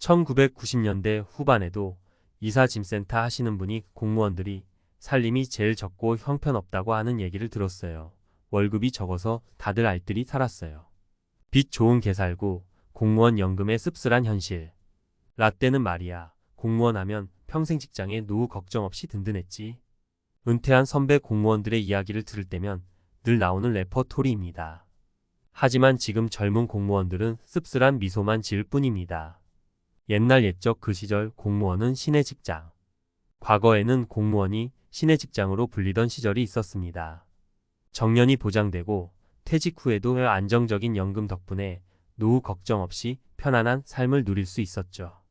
1990년대 후반에도 이사짐센터 하시는 분이 공무원들이 살림이 제일 적고 형편없다고 하는 얘기를 들었어요. 월급이 적어서 다들 알뜰히 살았어요. 빚 좋은 개살구, 공무원 연금의 씁쓸한 현실. 라떼는 말이야, 공무원 하면 평생 직장에 노후 걱정 없이 든든했지. 은퇴한 선배 공무원들의 이야기를 들을 때면 늘 나오는 레퍼토리입니다. 하지만 지금 젊은 공무원들은 씁쓸한 미소만 지을 뿐입니다. 옛날 옛적 그 시절 공무원은 신의 직장. 과거에는 공무원이 신의 직장으로 불리던 시절이 있었습니다. 정년이 보장되고 퇴직 후에도 안정적인 연금 덕분에 노후 걱정 없이 편안한 삶을 누릴 수 있었죠.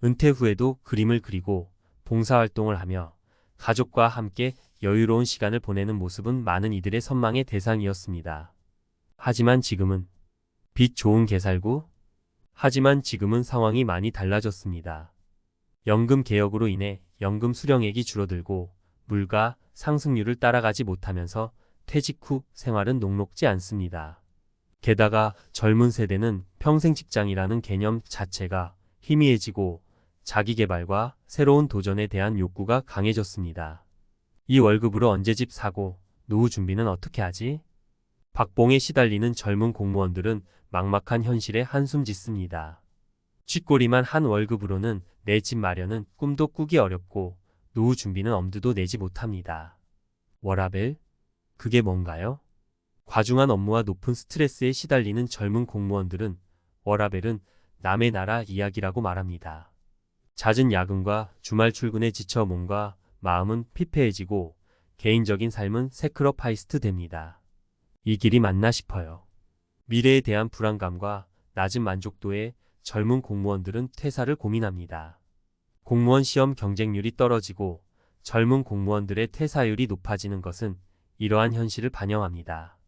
은퇴 후에도 그림을 그리고 봉사활동을 하며 가족과 함께 여유로운 시간을 보내는 모습은 많은 이들의 선망의 대상이었습니다. 하지만 지금은 빚 좋은 개살구? 하지만 지금은 상황이 많이 달라졌습니다. 연금 개혁으로 인해 연금 수령액이 줄어들고 물가 상승률을 따라가지 못하면서 퇴직 후 생활은 녹록지 않습니다. 게다가 젊은 세대는 평생 직장이라는 개념 자체가 희미해지고 자기계발과 새로운 도전에 대한 욕구가 강해졌습니다. 이 월급으로 언제 집 사고 노후 준비는 어떻게 하지? 박봉에 시달리는 젊은 공무원들은 막막한 현실에 한숨 짓습니다. 쥐꼬리만 한 월급으로는 내 집 마련은 꿈도 꾸기 어렵고 노후 준비는 엄두도 내지 못합니다. 워라밸? 그게 뭔가요? 과중한 업무와 높은 스트레스에 시달리는 젊은 공무원들은 워라밸은 남의 나라 이야기라고 말합니다. 잦은 야근과 주말 출근에 지쳐 몸과 마음은 피폐해지고 개인적인 삶은 새크러파이스트 됩니다. 이 길이 맞나 싶어요. 미래에 대한 불안감과 낮은 만족도에 젊은 공무원들은 퇴사를 고민합니다. 공무원 시험 경쟁률이 떨어지고 젊은 공무원들의 퇴사율이 높아지는 것은 이러한 현실을 반영합니다.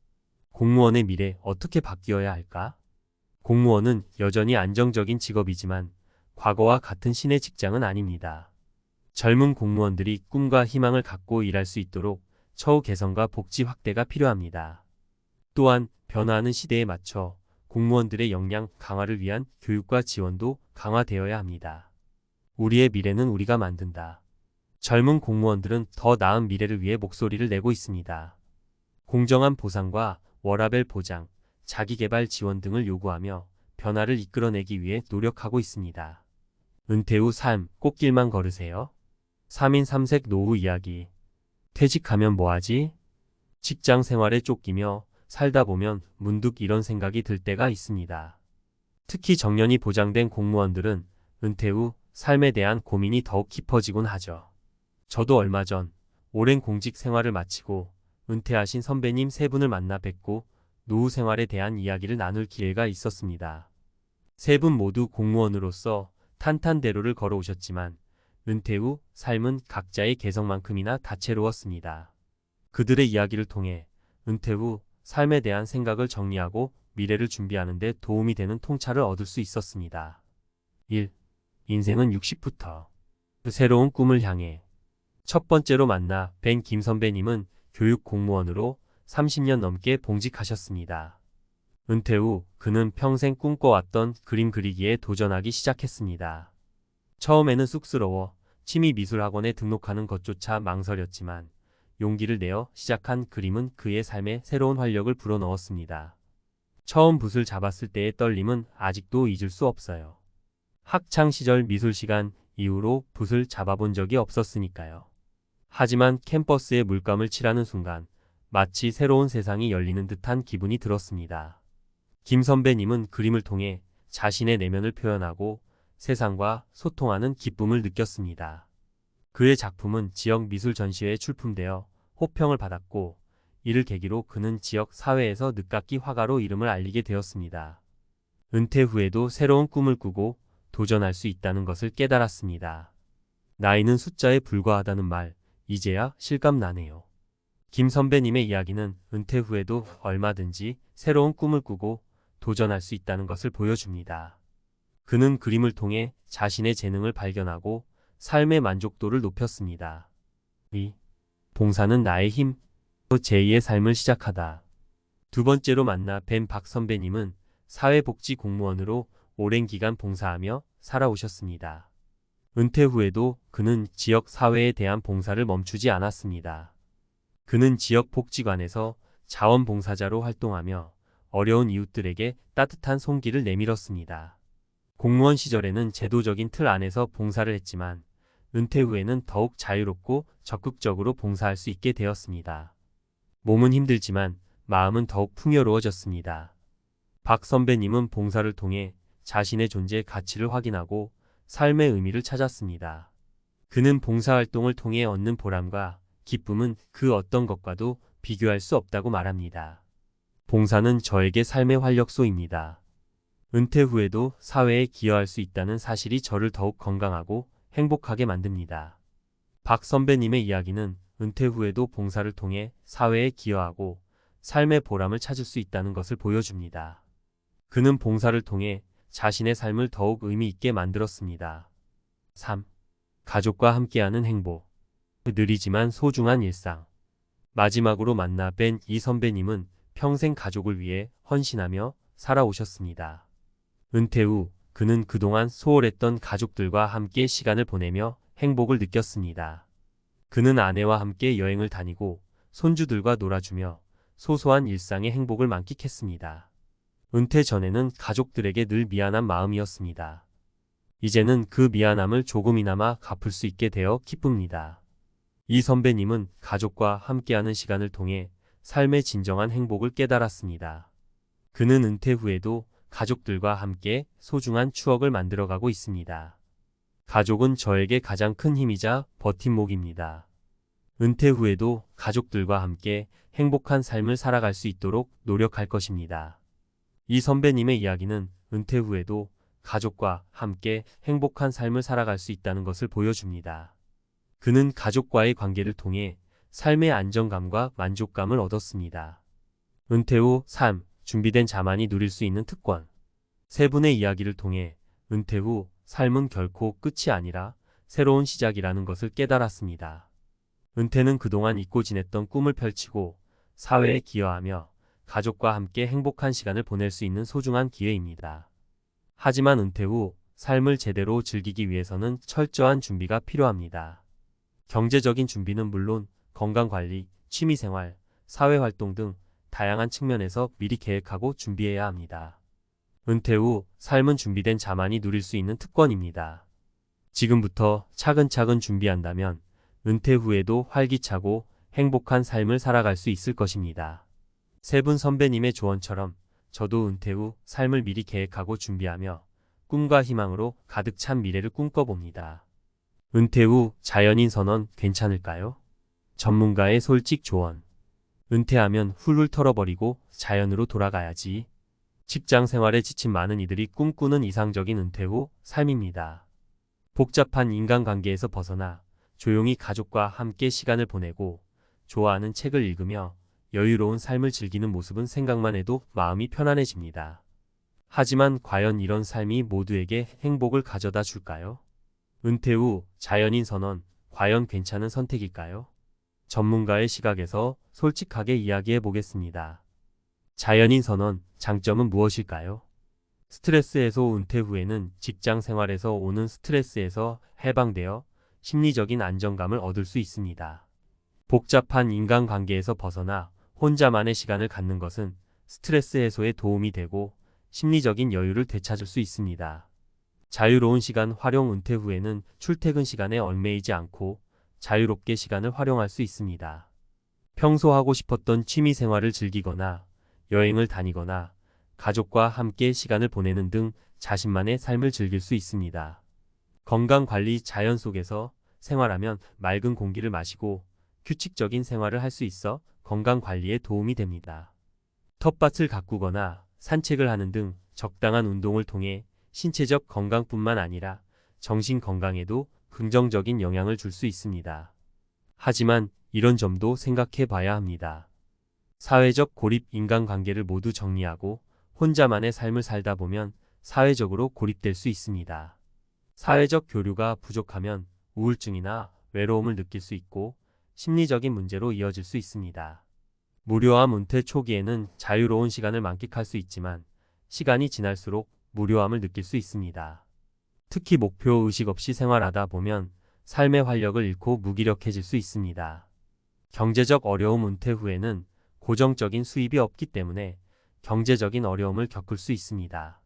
공무원의 미래 어떻게 바뀌어야 할까? 공무원은 여전히 안정적인 직업이지만 과거와 같은 신의 직장은 아닙니다. 젊은 공무원들이 꿈과 희망을 갖고 일할 수 있도록 처우 개선과 복지 확대가 필요합니다. 또한 변화하는 시대에 맞춰 공무원들의 역량 강화를 위한 교육과 지원도 강화되어야 합니다. 우리의 미래는 우리가 만든다. 젊은 공무원들은 더 나은 미래를 위해 목소리를 내고 있습니다. 공정한 보상과 워라밸 보장, 자기개발 지원 등을 요구하며 변화를 이끌어내기 위해 노력하고 있습니다. 은퇴 후 삶, 꽃길만 걸으세요. 3인 3색 노후 이야기. 퇴직하면 뭐하지? 직장 생활에 쫓기며 살다 보면 문득 이런 생각이 들 때가 있습니다. 특히 정년이 보장된 공무원들은 은퇴 후 삶에 대한 고민이 더욱 깊어지곤 하죠. 저도 얼마 전 오랜 공직 생활을 마치고 은퇴하신 선배님 세 분을 만나 뵙고 노후 생활에 대한 이야기를 나눌 기회가 있었습니다. 세 분 모두 공무원으로서 탄탄대로를 걸어오셨지만 은퇴 후 삶은 각자의 개성만큼이나 다채로웠습니다. 그들의 이야기를 통해 은퇴 후 삶에 대한 생각을 정리하고 미래를 준비하는 데 도움이 되는 통찰을 얻을 수 있었습니다. 1. 인생은 60부터. 새로운 꿈을 향해. 첫 번째로 만나 뵌 김 선배님은 교육 공무원으로 30년 넘게 봉직하셨습니다. 은퇴 후 그는 평생 꿈꿔왔던 그림 그리기에 도전하기 시작했습니다. 처음에는 쑥스러워 취미 미술학원에 등록하는 것조차 망설였지만 용기를 내어 시작한 그림은 그의 삶에 새로운 활력을 불어넣었습니다. 처음 붓을 잡았을 때의 떨림은 아직도 잊을 수 없어요. 학창시절 미술시간 이후로 붓을 잡아본 적이 없었으니까요. 하지만 캠퍼스에 물감을 칠하는 순간 마치 새로운 세상이 열리는 듯한 기분이 들었습니다. 김 선배님은 그림을 통해 자신의 내면을 표현하고 세상과 소통하는 기쁨을 느꼈습니다. 그의 작품은 지역 미술 전시회에 출품되어 호평을 받았고 이를 계기로 그는 지역 사회에서 늦깎이 화가로 이름을 알리게 되었습니다. 은퇴 후에도 새로운 꿈을 꾸고 도전할 수 있다는 것을 깨달았습니다. 나이는 숫자에 불과하다는 말, 이제야 실감나네요. 김 선배님의 이야기는 은퇴 후에도 얼마든지 새로운 꿈을 꾸고 도전할 수 있다는 것을 보여줍니다. 그는 그림을 통해 자신의 재능을 발견하고 삶의 만족도를 높였습니다. 2. 봉사는 나의 힘. 제2의 삶을 시작하다. 두 번째로 만나 뵌 박 선배님은 사회복지 공무원으로 오랜 기간 봉사하며 살아오셨습니다. 은퇴 후에도 그는 지역 사회에 대한 봉사를 멈추지 않았습니다. 그는 지역 복지관에서 자원봉사자로 활동하며 어려운 이웃들에게 따뜻한 손길을 내밀었습니다. 공무원 시절에는 제도적인 틀 안에서 봉사를 했지만 은퇴 후에는 더욱 자유롭고 적극적으로 봉사할 수 있게 되었습니다. 몸은 힘들지만 마음은 더욱 풍요로워졌습니다. 박 선배님은 봉사를 통해 자신의 존재의 가치를 확인하고 삶의 의미를 찾았습니다. 그는 봉사활동을 통해 얻는 보람과 기쁨은 그 어떤 것과도 비교할 수 없다고 말합니다. 봉사는 저에게 삶의 활력소입니다. 은퇴 후에도 사회에 기여할 수 있다는 사실이 저를 더욱 건강하고 행복하게 만듭니다. 박 선배님의 이야기는 은퇴 후에도 봉사를 통해 사회에 기여하고 삶의 보람을 찾을 수 있다는 것을 보여줍니다. 그는 봉사를 통해 자신의 삶을 더욱 의미 있게 만들었습니다. 3. 가족과 함께하는 행복. 느리지만 소중한 일상. 마지막으로 만나 뵌 이 선배님은 평생 가족을 위해 헌신하며 살아오셨습니다. 은퇴 후 그는 그동안 소홀했던 가족들과 함께 시간을 보내며 행복을 느꼈습니다. 그는 아내와 함께 여행을 다니고 손주들과 놀아주며 소소한 일상의 행복을 만끽했습니다. 은퇴 전에는 가족들에게 늘 미안한 마음이었습니다. 이제는 그 미안함을 조금이나마 갚을 수 있게 되어 기쁩니다. 이 선배님은 가족과 함께하는 시간을 통해 삶의 진정한 행복을 깨달았습니다. 그는 은퇴 후에도 가족들과 함께 소중한 추억을 만들어가고 있습니다. 가족은 저에게 가장 큰 힘이자 버팀목입니다. 은퇴 후에도 가족들과 함께 행복한 삶을 살아갈 수 있도록 노력할 것입니다. 이 선배님의 이야기는 은퇴 후에도 가족과 함께 행복한 삶을 살아갈 수 있다는 것을 보여줍니다. 그는 가족과의 관계를 통해 삶의 안정감과 만족감을 얻었습니다. 은퇴 후 삶, 준비된 자만이 누릴 수 있는 특권. 세 분의 이야기를 통해 은퇴 후 삶은 결코 끝이 아니라 새로운 시작이라는 것을 깨달았습니다. 은퇴는 그동안 잊고 지냈던 꿈을 펼치고 사회에 기여하며 가족과 함께 행복한 시간을 보낼 수 있는 소중한 기회입니다. 하지만 은퇴 후 삶을 제대로 즐기기 위해서는 철저한 준비가 필요합니다. 경제적인 준비는 물론 건강관리, 취미생활, 사회활동 등 다양한 측면에서 미리 계획하고 준비해야 합니다. 은퇴 후 삶은 준비된 자만이 누릴 수 있는 특권입니다. 지금부터 차근차근 준비한다면 은퇴 후에도 활기차고 행복한 삶을 살아갈 수 있을 것입니다. 세 분 선배님의 조언처럼 저도 은퇴 후 삶을 미리 계획하고 준비하며 꿈과 희망으로 가득 찬 미래를 꿈꿔봅니다. 은퇴 후 자연인 선언 괜찮을까요? 전문가의 솔직 조언. 은퇴하면 훌훌 털어버리고 자연으로 돌아가야지. 직장 생활에 지친 많은 이들이 꿈꾸는 이상적인 은퇴 후 삶입니다. 복잡한 인간관계에서 벗어나 조용히 가족과 함께 시간을 보내고 좋아하는 책을 읽으며 여유로운 삶을 즐기는 모습은 생각만 해도 마음이 편안해집니다. 하지만 과연 이런 삶이 모두에게 행복을 가져다 줄까요? 은퇴 후 자연인 선언, 과연 괜찮은 선택일까요? 전문가의 시각에서 솔직하게 이야기해 보겠습니다. 자연인 선언, 장점은 무엇일까요? 스트레스 해소. 은퇴 후에는 직장 생활에서 오는 스트레스에서 해방되어 심리적인 안정감을 얻을 수 있습니다. 복잡한 인간관계에서 벗어나 혼자만의 시간을 갖는 것은 스트레스 해소에 도움이 되고 심리적인 여유를 되찾을 수 있습니다. 자유로운 시간 활용. 은퇴 후에는 출퇴근 시간에 얽매이지 않고 자유롭게 시간을 활용할 수 있습니다. 평소 하고 싶었던 취미 생활을 즐기거나 여행을 다니거나 가족과 함께 시간을 보내는 등 자신만의 삶을 즐길 수 있습니다. 건강관리. 자연 속에서 생활하면 맑은 공기를 마시고 규칙적인 생활을 할 수 있어 건강관리에 도움이 됩니다. 텃밭을 가꾸거나 산책을 하는 등 적당한 운동을 통해 신체적 건강뿐만 아니라 정신 건강에도 긍정적인 영향을 줄 수 있습니다. 하지만 이런 점도 생각해 봐야 합니다. 사회적 고립. 인간관계를 모두 정리하고 혼자만의 삶을 살다 보면 사회적으로 고립될 수 있습니다. 사회적 교류가 부족하면 우울증이나 외로움을 느낄 수 있고 심리적인 문제로 이어질 수 있습니다. 무료함. 은퇴 초기에는 자유로운 시간을 만끽할 수 있지만 시간이 지날수록 무료함을 느낄 수 있습니다. 특히 목표 의식 없이 생활하다 보면 삶의 활력을 잃고 무기력해질 수 있습니다. 경제적 어려움 은퇴 후에는 고정적인 수입이 없기 때문에 경제적인 어려움을 겪을 수 있습니다.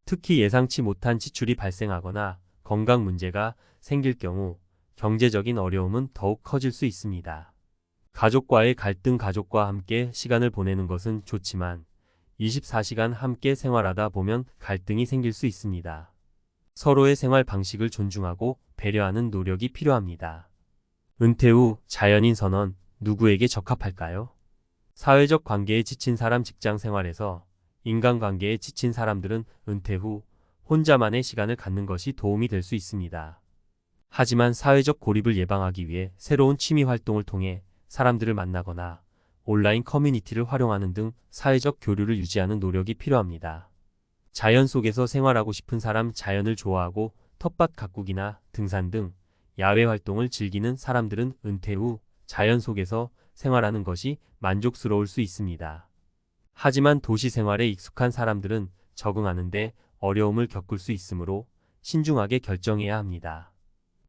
특히 예상치 못한 지출이 발생하거나 건강 문제가 생길 경우 경제적인 어려움은 더욱 커질 수 있습니다. 가족과의 갈등 가족과 함께 시간을 보내는 것은 좋지만 24시간 함께 생활하다 보면 갈등이 생길 수 있습니다. 서로의 생활 방식을 존중하고 배려하는 노력이 필요합니다. 은퇴 후 자연인 선언 누구에게 적합할까요? 사회적 관계에 지친 사람 직장 생활에서 인간관계에 지친 사람들은 은퇴 후 혼자만의 시간을 갖는 것이 도움이 될 수 있습니다. 하지만 사회적 고립을 예방하기 위해 새로운 취미 활동을 통해 사람들을 만나거나 온라인 커뮤니티를 활용하는 등 사회적 교류를 유지하는 노력이 필요합니다. 자연 속에서 생활하고 싶은 사람 자연을 좋아하고 텃밭 가꾸기나 등산 등 야외 활동을 즐기는 사람들은 은퇴 후 자연 속에서 생활하는 것이 만족스러울 수 있습니다. 하지만 도시 생활에 익숙한 사람들은 적응하는데 어려움을 겪을 수 있으므로 신중하게 결정해야 합니다.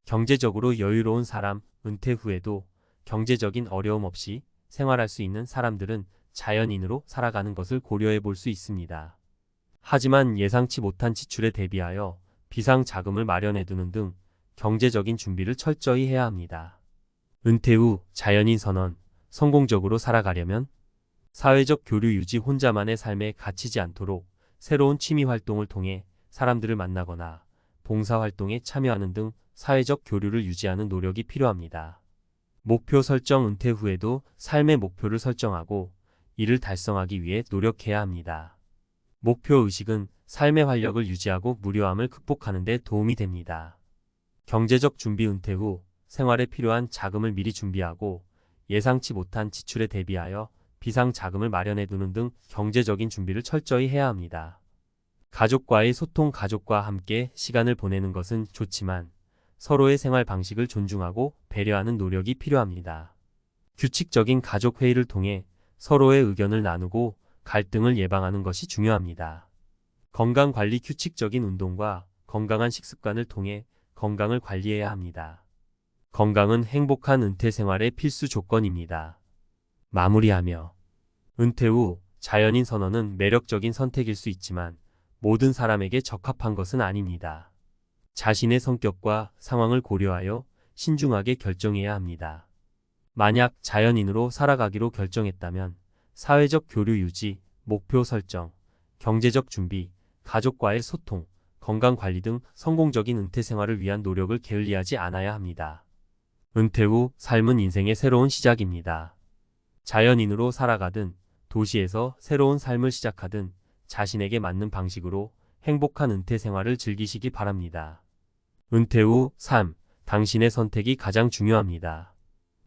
경제적으로 여유로운 사람, 은퇴 후에도 경제적인 어려움 없이 생활할 수 있는 사람들은 자연인으로 살아가는 것을 고려해 볼 수 있습니다. 하지만 예상치 못한 지출에 대비하여 비상 자금을 마련해 두는 등 경제적인 준비를 철저히 해야 합니다. 은퇴 후 자연인 선언, 성공적으로 살아가려면 사회적 교류 유지 혼자만의 삶에 갇히지 않도록 새로운 취미 활동을 통해 사람들을 만나거나 봉사활동에 참여하는 등 사회적 교류를 유지하는 노력이 필요합니다. 목표 설정 은퇴 후에도 삶의 목표를 설정하고 이를 달성하기 위해 노력해야 합니다. 목표 의식은 삶의 활력을 유지하고 무료함을 극복하는 데 도움이 됩니다. 경제적 준비 은퇴 후 생활에 필요한 자금을 미리 준비하고 예상치 못한 지출에 대비하여 비상 자금을 마련해 두는 등 경제적인 준비를 철저히 해야 합니다. 가족과의 소통 가족과 함께 시간을 보내는 것은 좋지만 서로의 생활 방식을 존중하고 배려하는 노력이 필요합니다. 규칙적인 가족 회의를 통해 서로의 의견을 나누고 갈등을 예방하는 것이 중요합니다. 건강관리 규칙적인 운동과 건강한 식습관을 통해 건강을 관리해야 합니다. 건강은 행복한 은퇴 생활의 필수 조건입니다. 마무리하며 은퇴 후 자연인 선언은 매력적인 선택일 수 있지만 모든 사람에게 적합한 것은 아닙니다. 자신의 성격과 상황을 고려하여 신중하게 결정해야 합니다. 만약 자연인으로 살아가기로 결정했다면 사회적 교류 유지, 목표 설정, 경제적 준비, 가족과의 소통, 건강관리 등 성공적인 은퇴 생활을 위한 노력을 게을리하지 않아야 합니다. 은퇴 후 삶은 인생의 새로운 시작입니다. 자연인으로 살아가든 도시에서 새로운 삶을 시작하든 자신에게 맞는 방식으로 행복한 은퇴 생활을 즐기시기 바랍니다. 은퇴 후 삶, 당신의 선택이 가장 중요합니다.